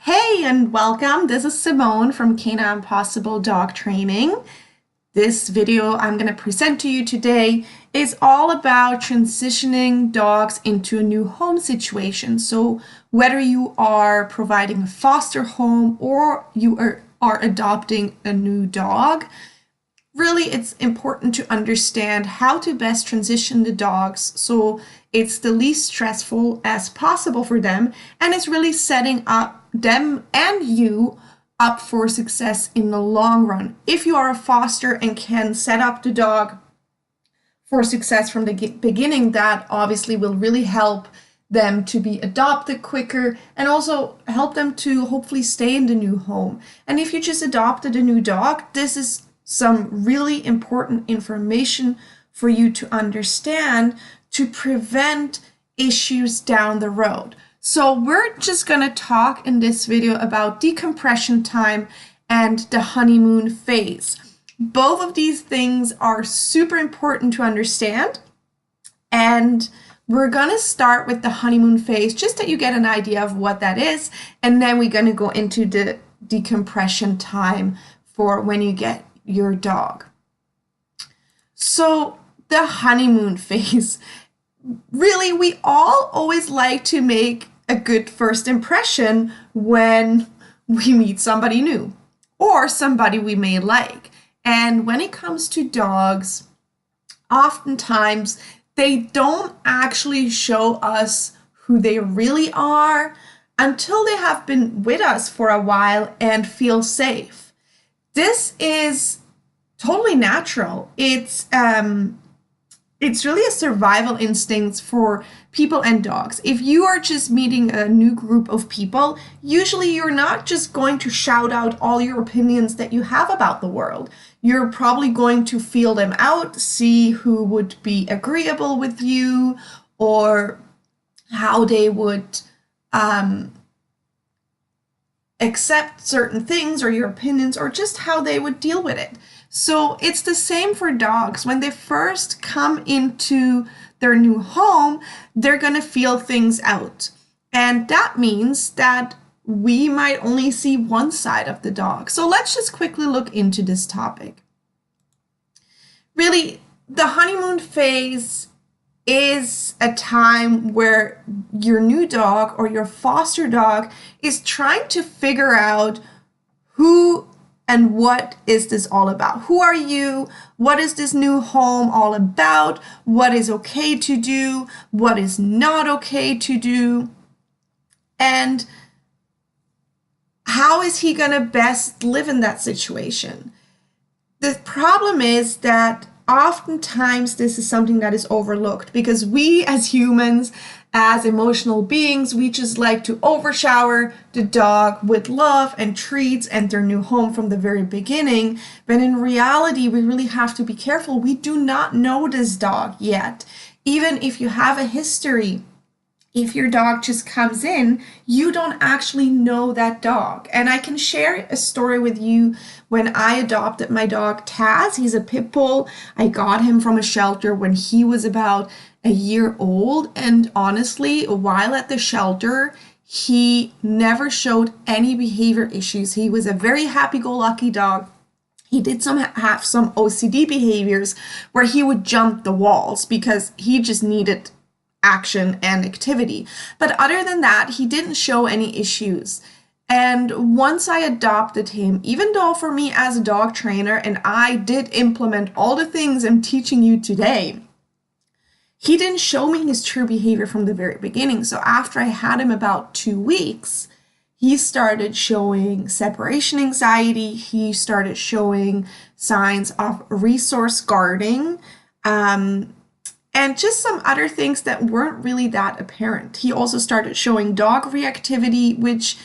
Hey and welcome. This is Simone from Canine Impossible Dog Training. This video I'm going to present to you today is all about transitioning dogs into a new home situation. So whether you are providing a foster home or you are adopting a new dog, really it's important to understand how to best transition the dogs so it's the least stressful as possible for them, and it's really setting up them and you up for success in the long run. If you are a foster and can set up the dog for success from the beginning, that obviously will really help them to be adopted quicker and also help them to hopefully stay in the new home. And if you just adopted a new dog, this is some really important information for you to understand to prevent issues down the road. So we're just going to talk in this video about decompression time and the honeymoon phase. Both of these things are super important to understand, and we're going to start with the honeymoon phase just that you get an idea of what that is, and then we're going to go into the decompression time for when you get your dog. So the honeymoon phase, really, we all always like to make a good first impression when we meet somebody new or somebody we may like. And when it comes to dogs, oftentimes they don't actually show us who they really are until they have been with us for a while and feel safe. This is totally natural. It's really a survival instinct for people and dogs. If you are just meeting a new group of people, usually you're not just going to shout out all your opinions that you have about the world. You're probably going to feel them out, see who would be agreeable with you, or how they would accept certain things or your opinions, or just how they would deal with it. So it's the same for dogs. When they first come into their new home, they're going to feel things out. And that means that we might only see one side of the dog. So let's just quickly look into this topic. Really, the honeymoon phase is a time where your new dog or your foster dog is trying to figure out who and what is this all about? Who are you? What is this new home all about? What is okay to do? What is not okay to do? And how is he going to best live in that situation? The problem is that oftentimes this is something that is overlooked because we as humans, as emotional beings, we just like to overshower the dog with love and treats and their new home from the very beginning. But in reality, we really have to be careful. We do not know this dog yet. Even if you have a history, if your dog just comes in, you don't actually know that dog. And I can share a story with you when I adopted my dog Taz. He's a pit bull. I got him from a shelter when he was about a year old. And honestly, while at the shelter, he never showed any behavior issues. He was a very happy-go-lucky dog. He did have some OCD behaviors where he would jump the walls because he just needed action and activity. But other than that, he didn't show any issues. And once I adopted him, even though for me as a dog trainer, and I did implement all the things I'm teaching you today, he didn't show me his true behavior from the very beginning. So after I had him about 2 weeks, he started showing separation anxiety. He started showing signs of resource guarding, and just some other things that weren't really that apparent. He also started showing dog reactivity, which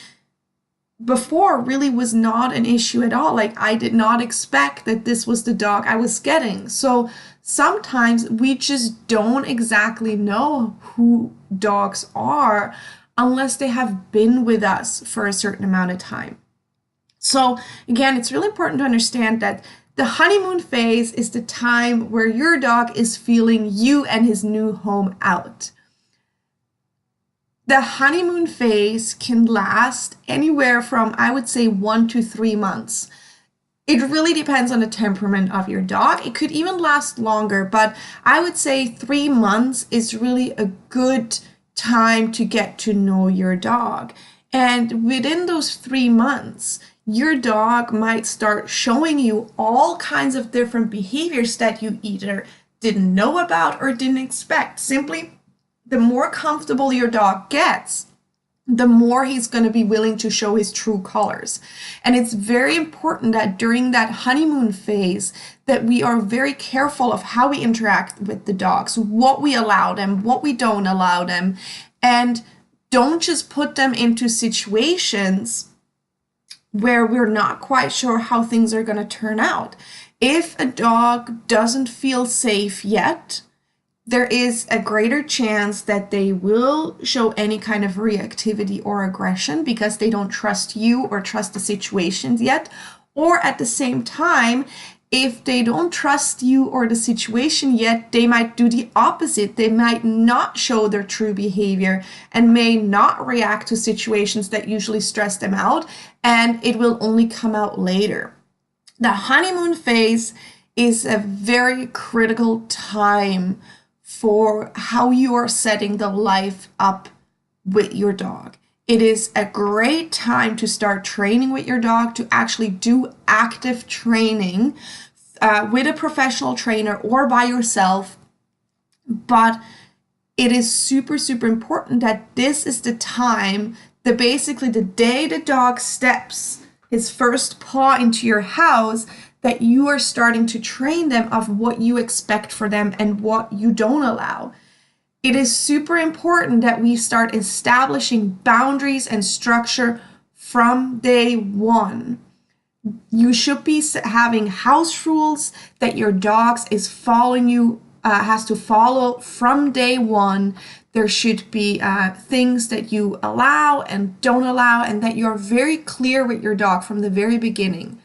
before really was not an issue at all. Like, I did not expect that this was the dog I was getting. So sometimes we just don't exactly know who dogs are unless they have been with us for a certain amount of time. So again, it's really important to understand that the honeymoon phase is the time where your dog is feeling you and his new home out. The honeymoon phase can last anywhere from, I would say, 1 to 3 months. It really depends on the temperament of your dog. It could even last longer, but I would say 3 months is really a good time to get to know your dog. And within those 3 months, your dog might start showing you all kinds of different behaviors that you either didn't know about or didn't expect. Simply, the more comfortable your dog gets, the more he's going to be willing to show his true colors. And it's very important that during that honeymoon phase that we are very careful of how we interact with the dogs, what we allow them, what we don't allow them, and don't just put them into situations where we're not quite sure how things are going to turn out. If a dog doesn't feel safe yet, there is a greater chance that they will show any kind of reactivity or aggression because they don't trust you or trust the situations yet. Or at the same time, if they don't trust you or the situation yet, they might do the opposite. They might not show their true behavior and may not react to situations that usually stress them out, and it will only come out later. The honeymoon phase is a very critical time for how you are setting the life up with your dog. It is a great time to start training with your dog, to actually do active training with a professional trainer or by yourself. But it is super, super important that this is the time that basically the day the dog steps his first paw into your house, that you are starting to train them of what you expect for them and what you don't allow. It is super important that we start establishing boundaries and structure from day one. You should be having house rules that your dog is following you, has to follow from day one. There should be things that you allow and don't allow, and that you're very clear with your dog from the very beginning.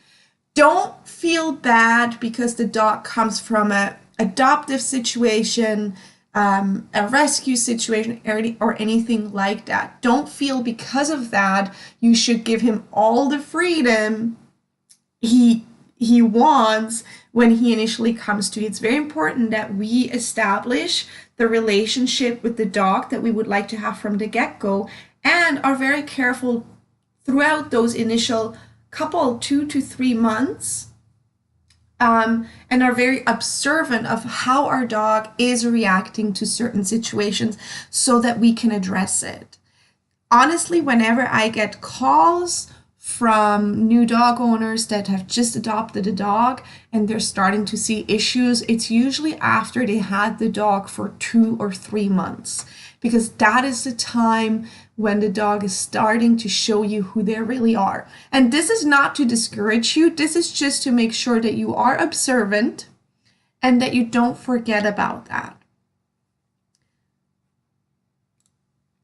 Don't feel bad because the dog comes from an adoptive situation, a rescue situation, or anything like that. Don't feel because of that you should give him all the freedom he wants when he initially comes to you. It's very important that we establish the relationship with the dog that we would like to have from the get-go, and are very careful throughout those initial couple 2 to 3 months, and are very observant of how our dog is reacting to certain situations so that we can address it. Honestly, whenever I get calls from new dog owners that have just adopted a dog and they're starting to see issues, it's usually after they had the dog for 2 or 3 months, because that is the time when the dog is starting to show you who they really are. And this is not to discourage you, this is just to make sure that you are observant and that you don't forget about that.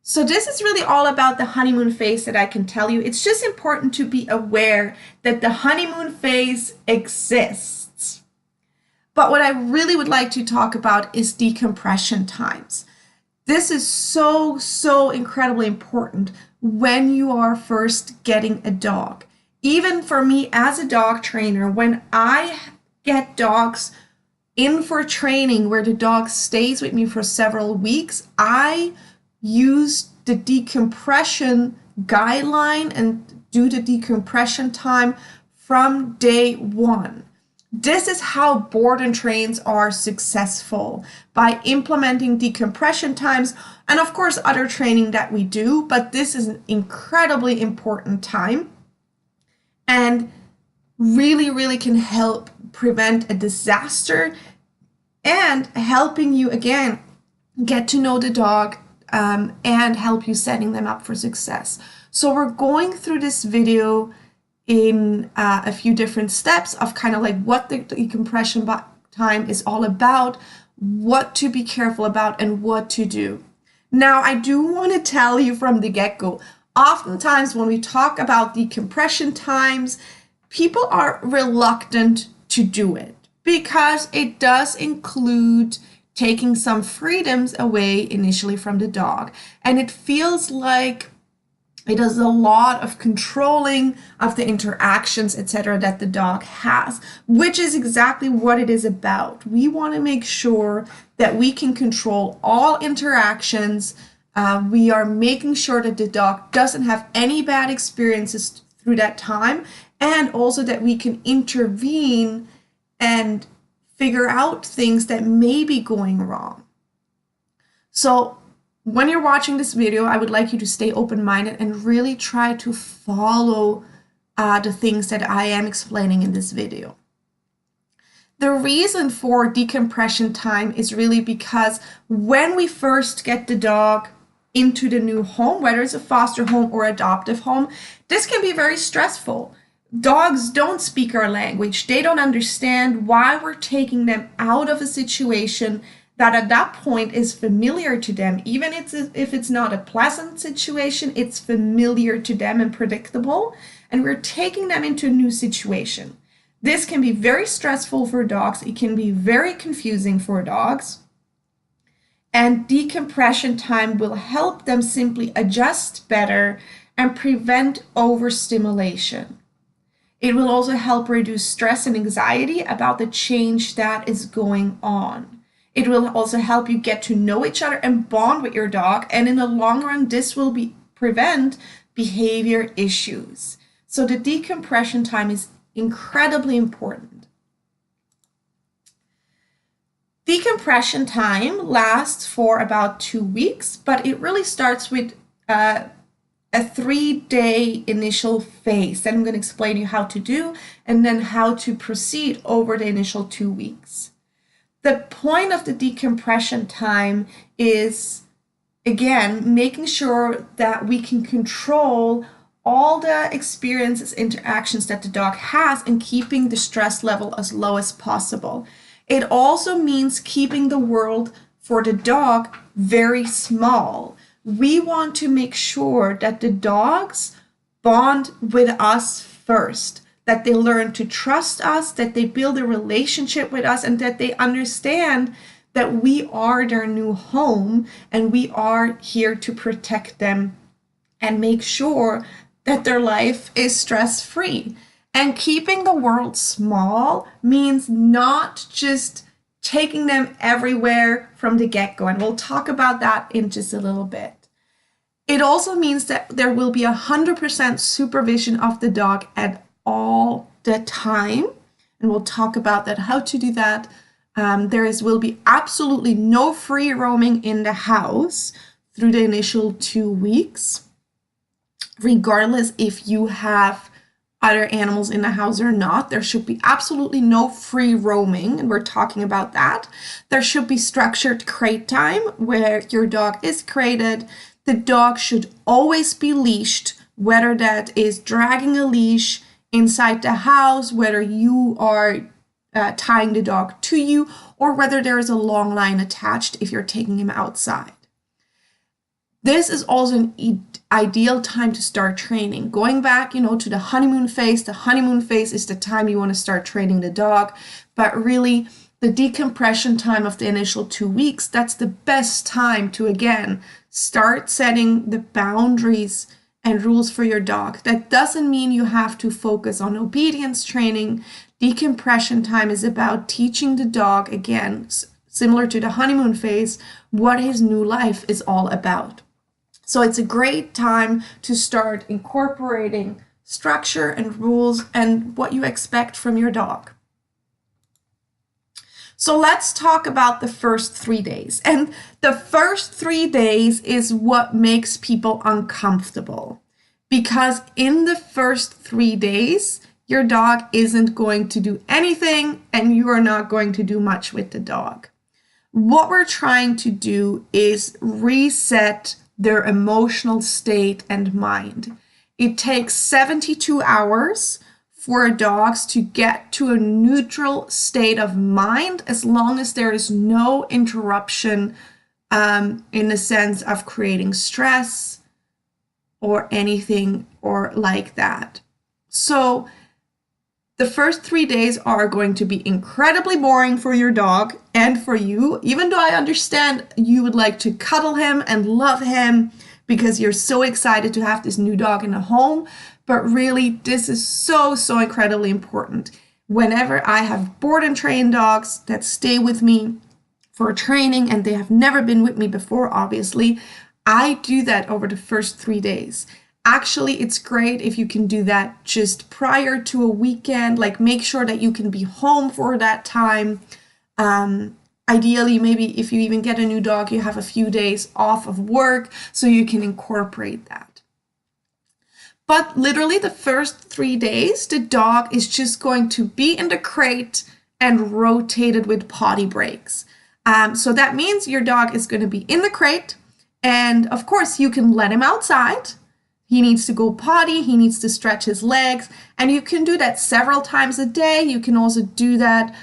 So this is really all about the honeymoon phase that I can tell you. It's just important to be aware that the honeymoon phase exists. But what I really would like to talk about is decompression times. This is so incredibly important when you are first getting a dog. Even for me as a dog trainer, when I get dogs in for training where the dog stays with me for several weeks, I use the decompression guideline and do the decompression time from day one. This is how board and trains are successful, by implementing decompression times, and of course other training that we do, but this is an incredibly important time and really can help prevent a disaster and helping you again get to know the dog and help you setting them up for success. So we're going through this video in a few different steps of kind of like what the decompression time is all about, what to be careful about, and what to do. Now, I do want to tell you from the get-go, oftentimes when we talk about decompression times, people are reluctant to do it because it does include taking some freedoms away initially from the dog. And it feels like it is a lot of controlling of the interactions, etc., that the dog has, which is exactly what it is about. We want to make sure that we can control all interactions. We are making sure that the dog doesn't have any bad experiences through that time, and also that we can intervene and figure out things that may be going wrong. So when you're watching this video, I would like you to stay open-minded and really try to follow the things that I am explaining in this video. The reason for decompression time is really because when we first get the dog into the new home, whether it's a foster home or adoptive home, this can be very stressful. Dogs don't speak our language. They don't understand why we're taking them out of a situation that at that point is familiar to them. Even if it's not a pleasant situation, it's familiar to them and predictable, and we're taking them into a new situation. This can be very stressful for dogs. It can be very confusing for dogs. And decompression time will help them simply adjust better and prevent overstimulation. It will also help reduce stress and anxiety about the change that is going on. It will also help you get to know each other and bond with your dog. And in the long run, this will prevent behavior issues. So the decompression time is incredibly important. Decompression time lasts for about 2 weeks, but it really starts with a 3-day initial phase that I'm going to explain to you how to do, and then how to proceed over the initial 2 weeks. The point of the decompression time is, again, making sure that we can control all the experiences, interactions that the dog has, and keeping the stress level as low as possible. It also means keeping the world for the dog very small. We want to make sure that the dogs bond with us first, that they learn to trust us, that they build a relationship with us, and that they understand that we are their new home and we are here to protect them and make sure that their life is stress-free. And keeping the world small means not just taking them everywhere from the get-go, and we'll talk about that in just a little bit. It also means that there will be 100% supervision of the dog at all the time, and we'll talk about that, how to do that. Will be absolutely no free roaming in the house through the initial 2 weeks, regardless if you have other animals in the house or not. There should be absolutely no free roaming, and we're talking about that. There should be structured crate time where your dog is crated. The dog should always be leashed, whether that is dragging a leash inside the house, whether you are tying the dog to you, or whether there is a long line attached if you're taking him outside. This is also an ideal time to start training. Going back, to the honeymoon phase. The honeymoon phase is the time you want to start training the dog, but really the decompression time of the initial 2 weeks, that's the best time to, again, start setting the boundaries and rules for your dog. That doesn't mean you have to focus on obedience training. Decompression time is about teaching the dog, again, similar to the honeymoon phase, what his new life is all about. So it's a great time to start incorporating structure and rules and what you expect from your dog. So let's talk about the first 3 days. And the first 3 days is what makes people uncomfortable, because in the first 3 days, your dog isn't going to do anything and you are not going to do much with the dog. What we're trying to do is reset their emotional state and mind. It takes 72 hours for dogs to get to a neutral state of mind, as long as there is no interruption in the sense of creating stress or anything or like that. So The first 3 days are going to be incredibly boring for your dog and for you, even though I understand you would like to cuddle him and love him because you're so excited to have this new dog in the home. But really, this is so, so incredibly important. Whenever I have board and trained dogs that stay with me for training and they have never been with me before, obviously, I do that over the first 3 days. Actually, it's great if you can do that just prior to a weekend, like make sure that you can be home for that time. Ideally, maybe if you even get a new dog, you have a few days off of work so you can incorporate that. But literally the first 3 days, the dog is just going to be in the crate and rotated with potty breaks. So that means your dog is going to be in the crate, and of course you can let him outside. He needs to go potty, he needs to stretch his legs, and you can do that several times a day. You can also do that,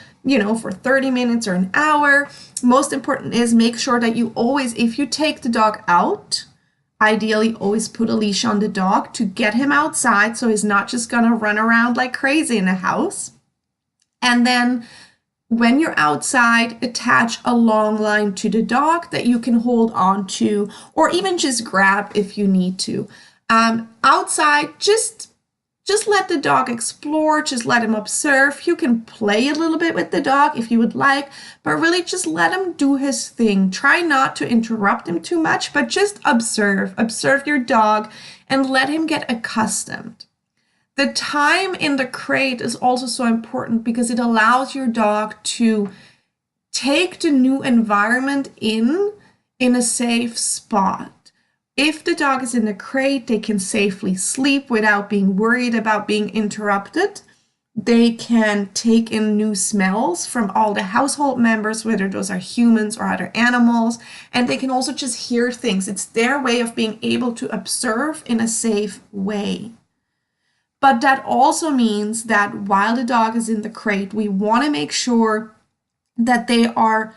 for 30 minutes or an hour. Most important is make sure that you always, if you take the dog out, ideally always put a leash on the dog to get him outside so he's not just gonna run around like crazy in the house. And then when you're outside, attach a long line to the dog that you can hold on to or even just grab if you need to. Outside, just let the dog explore, just let him observe. You can play a little bit with the dog if you would like, but really just let him do his thing. Try not to interrupt him too much, but just observe your dog and let him get accustomed. The time in the crate is also so important because it allows your dog to take the new environment in a safe spot. If the dog is in the crate, they can safely sleep without being worried about being interrupted. They can take in new smells from all the household members, whether those are humans or other animals, and they can also just hear things. It's their way of being able to observe in a safe way. But that also means that while the dog is in the crate, we want to make sure that they are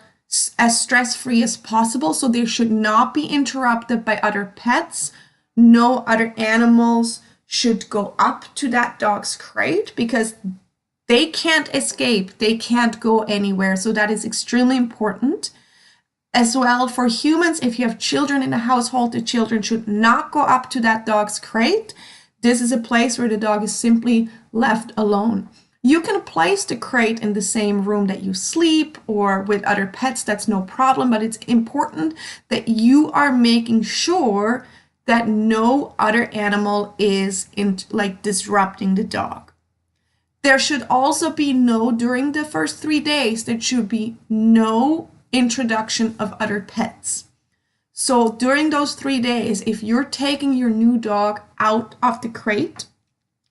as stress-free as possible, so they should not be interrupted by other pets. No other animals should go up to that dog's crate because they can't escape, they can't go anywhere. So that is extremely important. As well, for humans, if you have children in the household, the children should not go up to that dog's crate. This is a place where the dog is simply left alone. You can place the crate in the same room that you sleep or with other pets, that's no problem, but it's important that you are making sure that no other animal is disrupting the dog. There should also be during the first 3 days, there should be no introduction of other pets. So during those 3 days, if you're taking your new dog out of the crate,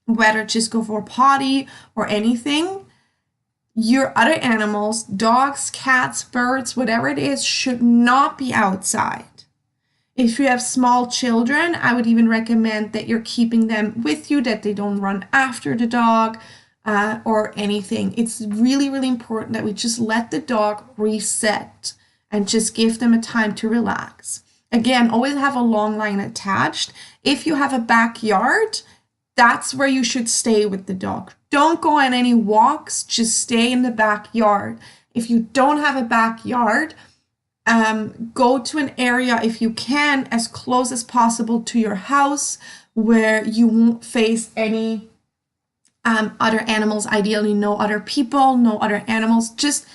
whether just go for potty or anything, your other animals, dogs, cats, birds, whatever it is, should not be outside. If you have small children, I would even recommend that you're keeping them with you, that they don't run after the dog or anything. It's really, really important that we just let the dog reset and just give them a time to relax. Again, always have a long line attached. If you have a backyard, that's where you should stay with the dog. Don't go on any walks, just stay in the backyard. If you don't have a backyard, go to an area, if you can, as close as possible to your house where you won't face any other animals, ideally no other people, no other animals. Just,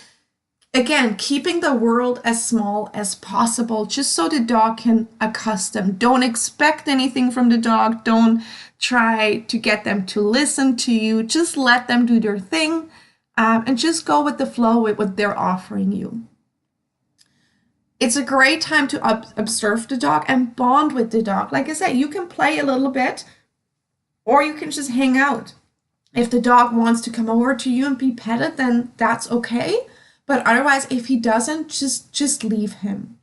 again, keeping the world as small as possible, just so the dog can accustom. Don't expect anything from the dog. Don't try to get them to listen to you. Just let them do their thing and just go with the flow with what they're offering you. It's a great time to observe the dog and bond with the dog. Like I said, you can play a little bit or you can just hang out. If the dog wants to come over to you and be petted, then that's okay. But otherwise, if he doesn't, just leave him.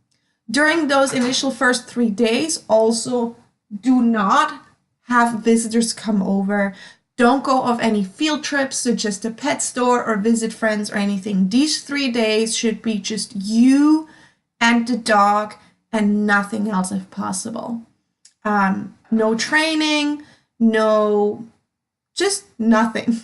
During those initial first 3 days, also do not have visitors come over. Don't go off any field trips to just a pet store or visit friends or anything. These 3 days should be just you and the dog and nothing else if possible. No training, just nothing.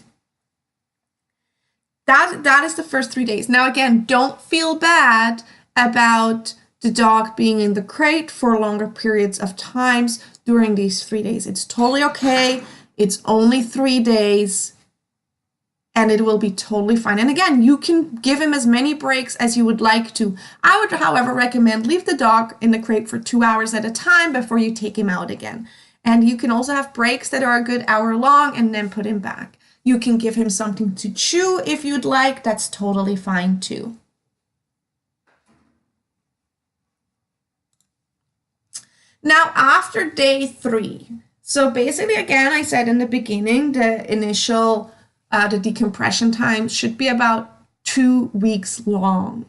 That is the first 3 days. Now again, don't feel bad about the dog being in the crate for longer periods of times during these 3 days. It's totally okay. It's only 3 days and it will be totally fine. And again, you can give him as many breaks as you would like to. I would, however, recommend leave the dog in the crate for 2 hours at a time before you take him out again. And you can also have breaks that are a good hour long and then put him back. You can give him something to chew if you'd like. That's totally fine too. Now, after day 3, so basically, again, I said in the beginning, the initial, the decompression time should be about 2 weeks long.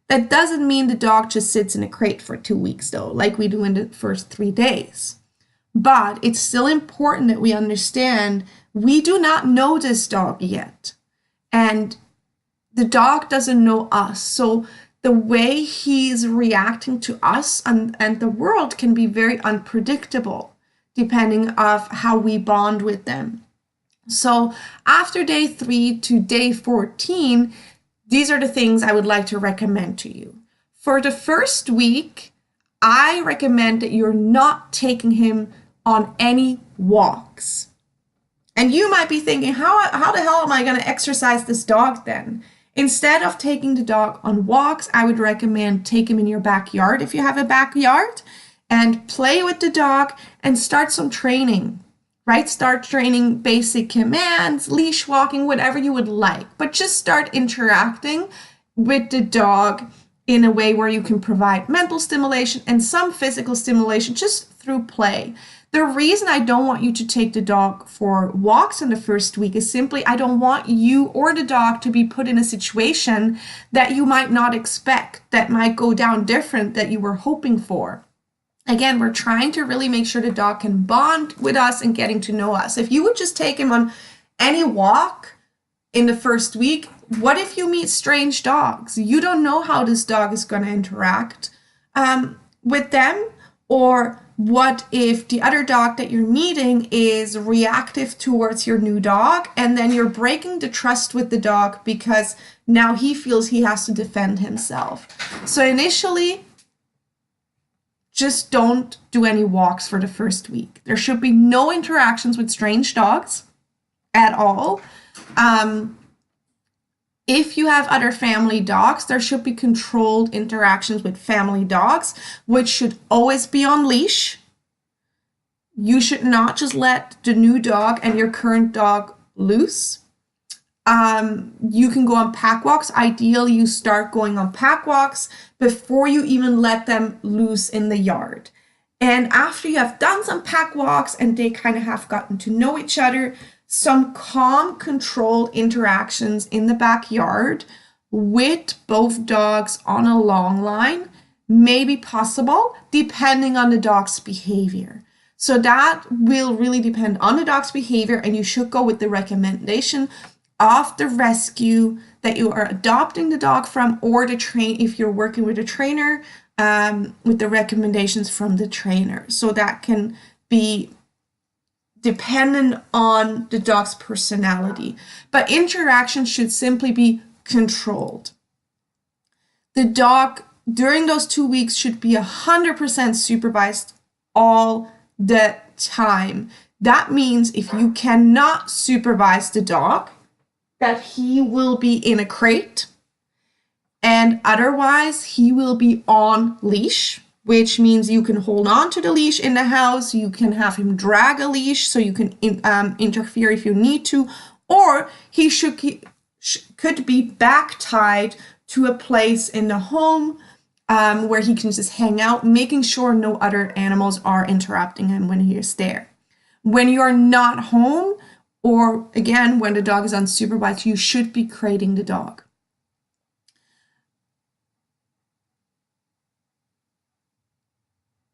That doesn't mean the dog just sits in a crate for 2 weeks, though, like we do in the first 3 days. But it's still important that we understand we do not know this dog yet. And the dog doesn't know us. So the way he's reacting to us and the world can be very unpredictable depending of how we bond with them. So after day 3 to day 14, these are the things I would like to recommend to you. For the first week, I recommend that you're not taking him on any walks. And you might be thinking, how the hell am I going to exercise this dog then? Instead of taking the dog on walks, I would recommend take him in your backyard if you have a backyard and play with the dog and start some training, right? Start training basic commands, leash walking, whatever you would like, but just start interacting with the dog in a way where you can provide mental stimulation and some physical stimulation just through play. The reason I don't want you to take the dog for walks in the first week is simply I don't want you or the dog to be put in a situation that you might not expect, that might go down different that you were hoping for. Again, we're trying to really make sure the dog can bond with us and getting to know us. If you would just take him on any walk in the first week, what if you meet strange dogs? You don't know how this dog is going to interact with them, or what if the other dog that you're meeting is reactive towards your new dog and then you're breaking the trust with the dog because now he feels he has to defend himself. So initially, just don't do any walks for the first week. There should be no interactions with strange dogs at all. If you have other family dogs, there should be controlled interactions with family dogs, which should always be on leash. You should not just let the new dog and your current dog loose. You can go on pack walks. Ideally, you start going on pack walks before you even let them loose in the yard. And after you have done some pack walks and they kind of have gotten to know each other, some calm, controlled interactions in the backyard with both dogs on a long line may be possible depending on the dog's behavior. So that will really depend on the dog's behavior, and you should go with the recommendation of the rescue that you are adopting the dog from, or the train if you're working with a trainer, with the recommendations from the trainer. So that can be dependent on the dog's personality. But interaction should simply be controlled. The dog during those 2 weeks should be 100% supervised all the time. That means if you cannot supervise the dog, that he will be in a crate, and otherwise he will be on leash, which means you can hold on to the leash in the house, you can have him drag a leash so you can interfere if you need to, or he could be back tied to a place in the home where he can just hang out, making sure no other animals are interrupting him when he is there. When you're not home, or again, when the dog is unsupervised, you should be crating the dog.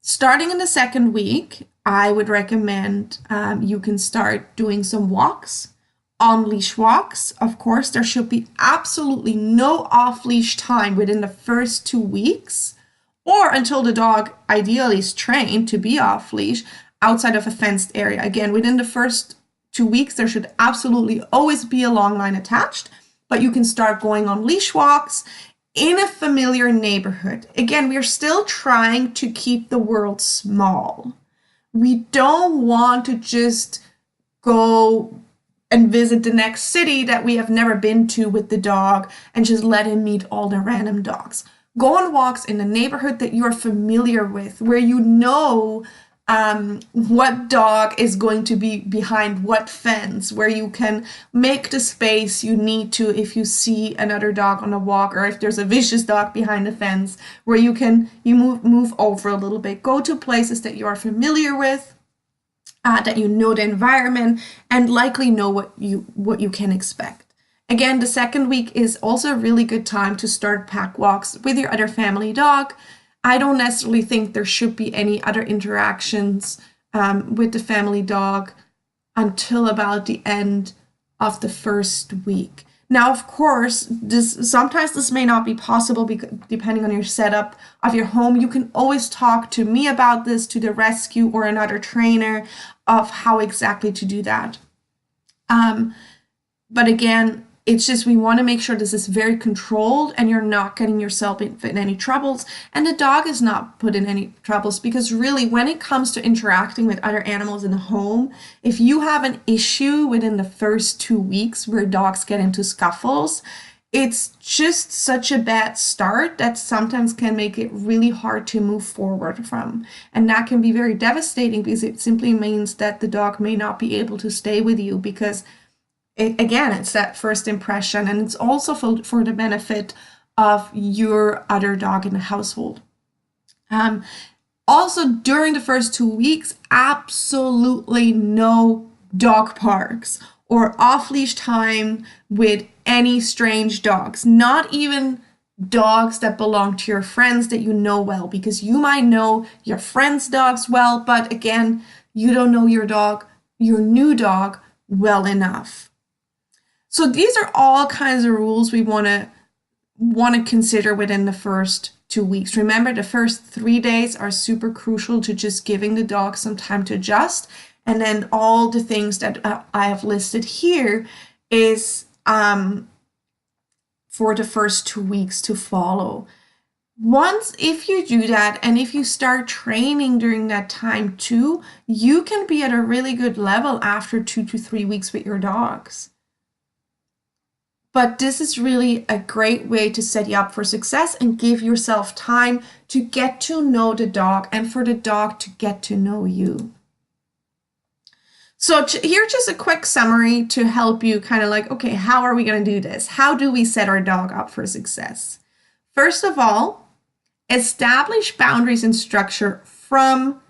Starting in the second week, I would recommend you can start doing some walks, on-leash walks. Of course, there should be absolutely no off-leash time within the first 2 weeks, or until the dog ideally is trained to be off-leash outside of a fenced area. Again, within the first 2 weeks, there should absolutely always be a long line attached. but you can start going on leash walks in a familiar neighborhood. Again, we're still trying to keep the world small. We don't want to just go and visit the next city that we have never been to with the dog and just let him meet all the random dogs. Go on walks in the neighborhood that you're familiar with, where you know what dog is going to be behind what fence, where you can make the space you need to if you see another dog on a walk, or if there's a vicious dog behind the fence, where you move over a little bit. Go to places that you are familiar with, that you know the environment and likely know what you can expect. Again, the second week is also a really good time to start pack walks with your other family dog. I don't necessarily think there should be any other interactions with the family dog until about the end of the first week. Now, of course, sometimes this may not be possible depending on your setup of your home. You can always talk to me about this, to the rescue or another trainer, of how exactly to do that. But again, it's just we want to make sure this is very controlled and you're not getting yourself in any troubles and the dog is not put in any troubles, because really when it comes to interacting with other animals in the home, if you have an issue within the first 2 weeks where dogs get into scuffles, it's just such a bad start that sometimes can make it really hard to move forward from. And that can be very devastating because it simply means that the dog may not be able to stay with you because it's that first impression, and it's also for the benefit of your other dog in the household. Also, during the first 2 weeks, absolutely no dog parks or off-leash time with any strange dogs, not even dogs that belong to your friends that you know well, because you might know your friends' dogs well, but again, you don't know your new dog, well enough. So these are all kinds of rules we want to consider within the first 2 weeks. Remember, the first 3 days are super crucial to just giving the dog some time to adjust. And then all the things that I have listed here is for the first 2 weeks to follow. If you do that and if you start training during that time too, you can be at a really good level after 2 to 3 weeks with your dogs. But this is really a great way to set you up for success and give yourself time to get to know the dog and for the dog to get to know you. So here's just a quick summary to help you kind of like, okay, how are we going to do this? How do we set our dog up for success? First of all, establish boundaries and structure from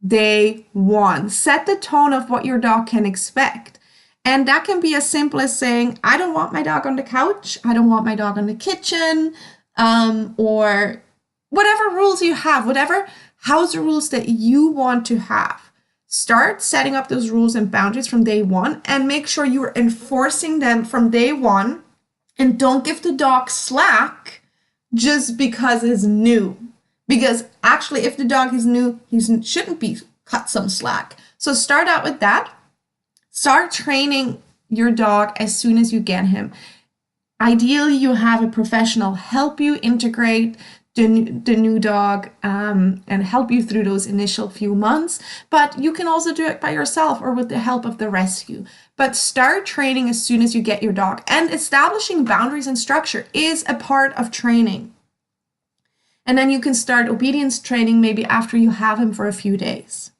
day one. Set the tone of what your dog can expect. And that can be as simple as saying, I don't want my dog on the couch. I don't want my dog in the kitchen, or whatever rules you have, whatever house rules that you want to have. Start setting up those rules and boundaries from day one and make sure you're enforcing them from day one, and don't give the dog slack just because it's new. Because actually, if the dog is new, he shouldn't be cut some slack. So start out with that. Start training your dog as soon as you get him. Ideally, you have a professional help you integrate the new dog and help you through those initial few months, but you can also do it by yourself or with the help of the rescue. But start training as soon as you get your dog, and establishing boundaries and structure is a part of training. And then you can start obedience training maybe after you have him for a few days.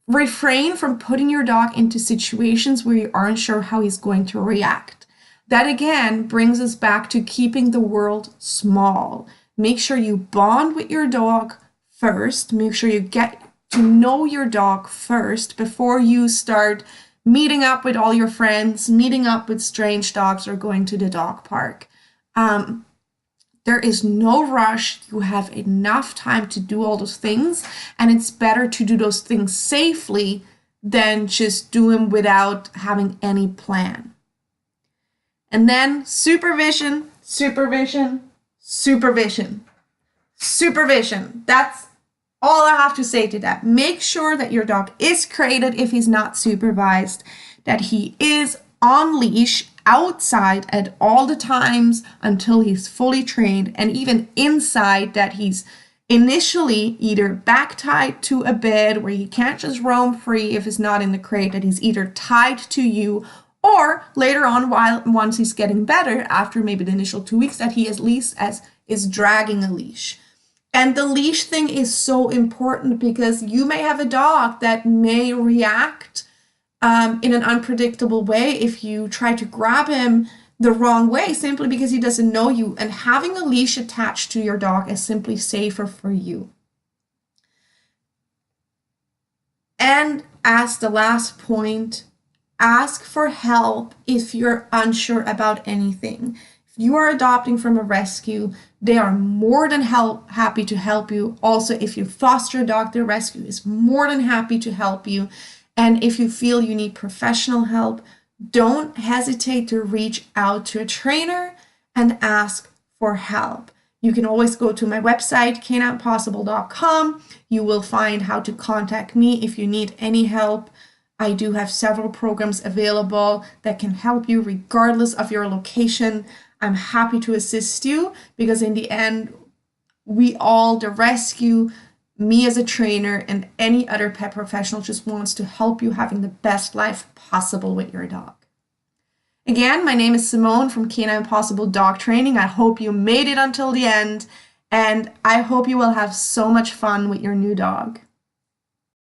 Refrain from putting your dog into situations where you aren't sure how he's going to react. That again brings us back to keeping the world small. Make sure you bond with your dog first. Make sure you get to know your dog first before you start meeting up with all your friends, meeting up with strange dogs, or going to the dog park. There is no rush. You have enough time to do all those things, and it's better to do those things safely than just do them without having any plan. And then supervision, supervision, supervision, supervision. That's all I have to say to that. Make sure that your dog is crated if he's not supervised, that he is on leash outside at all the times until he's fully trained, and even inside, that he's initially either back tied to a bed where he can't just roam free if he's not in the crate, that he's either tied to you, or later on, once he's getting better, after maybe the initial 2 weeks, that he at least is dragging a leash. And the leash thing is so important because you may have a dog that may react in an unpredictable way if you try to grab him the wrong way, simply because he doesn't know you. And having a leash attached to your dog is simply safer for you. And as the last point, ask for help if you're unsure about anything. If you are adopting from a rescue, they are more than happy to help you. Also, if you foster a dog, the rescue is more than happy to help you. And if you feel you need professional help, don't hesitate to reach out to a trainer and ask for help. You can always go to my website, canineimpossible.com. You will find how to contact me if you need any help. I do have several programs available that can help you regardless of your location. I'm happy to assist you because in the end, we all, the rescue, me as a trainer, and any other pet professional just wants to help you having the best life possible with your dog. Again, my name is Simone from Canine Impossible Dog Training. I hope you made it until the end, and I hope you will have so much fun with your new dog.